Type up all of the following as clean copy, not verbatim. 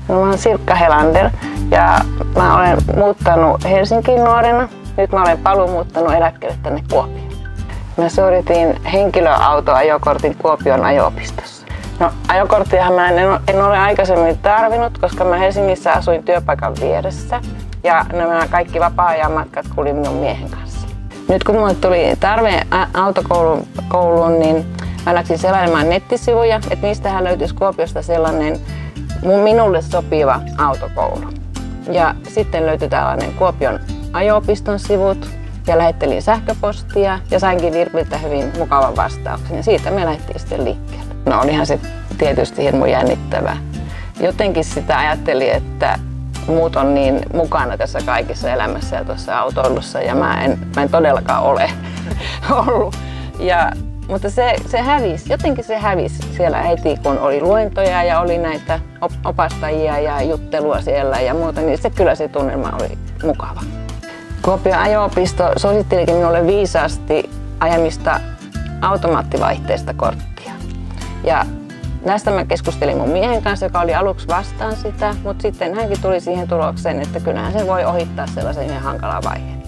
No, mä oon Sirkka Helander ja mä olen muuttanut Helsinkiin nuorena. Nyt mä olen paluumuuttanut eläkkeelle tänne Kuopioon. Mä suoritin henkilöautoajokortin Kuopion ajo-opistossa. No, ajokorttiahan mä en ole aikaisemmin tarvinnut, koska mä Helsingissä asuin työpaikan vieressä. Ja nämä kaikki vapaa-ajan matkat kulin minun miehen kanssa. Nyt kun mulle tuli tarve autokouluun, niin mä läksin selailemaan nettisivuja, että niistähän löytyisi Kuopiosta sellainen minulle sopiva autokoulu. Ja sitten löytyi tällainen Kuopion ajo-opiston sivut ja lähettelin sähköpostia ja sainkin Virpiltä hyvin mukavan vastauksen ja siitä me lähdettiin sitten liikkeelle. No, olihan se tietysti hirmu jännittävää. Jotenkin sitä ajattelin, että muut on niin mukana tässä kaikissa elämässä ja tuossa autoilussa ja mä en todellakaan ole ollut. Mutta se hävisi, jotenkin se hävisi siellä heti, kun oli luentoja ja oli näitä opastajia ja juttelua siellä ja muuta, niin kyllä se tunnelma oli mukava. Kuopion ajo-opisto suosittelikin minulle viisaasti ajamista automaattivaihteista korttia. Ja näistä mä keskustelin mun miehen kanssa, joka oli aluksi vastaan sitä, mutta sitten hänkin tuli siihen tulokseen, että kyllähän se voi ohittaa sellaisen yhden hankalan vaiheen.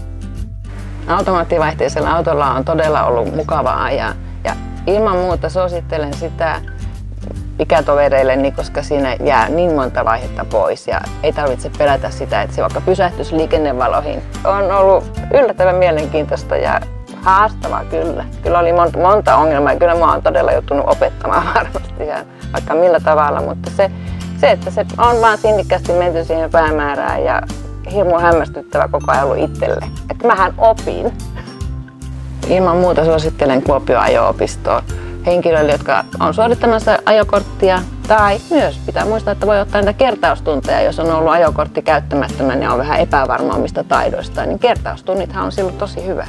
Automaattivaihteisella autolla on todella ollut mukava ajaa ja ilman muuta suosittelen sitä ikätovereilleni, koska siinä jää niin monta vaihetta pois ja ei tarvitse pelätä sitä, että se vaikka pysähtyisi liikennevaloihin. On ollut yllättävän mielenkiintoista ja haastavaa kyllä. Kyllä oli monta ongelmaa ja kyllä mä oon todella joutunut opettamaan varmasti vaikka millä tavalla, mutta se että se on vaan sinnikkäästi menty siihen päämäärään ja hirmu hämmästyttävä koko ajan ollut itselle. Että mähän opin. Ilman muuta suosittelen Kuopion ajo-opistoa henkilöille, jotka on suorittamassa ajokorttia, tai myös pitää muistaa, että voi ottaa niitä kertaustunteja, jos on ollut ajokortti käyttämättömän ja on vähän epävarma omista taidoistaan, niin kertaustunnithan on silloin tosi hyvä.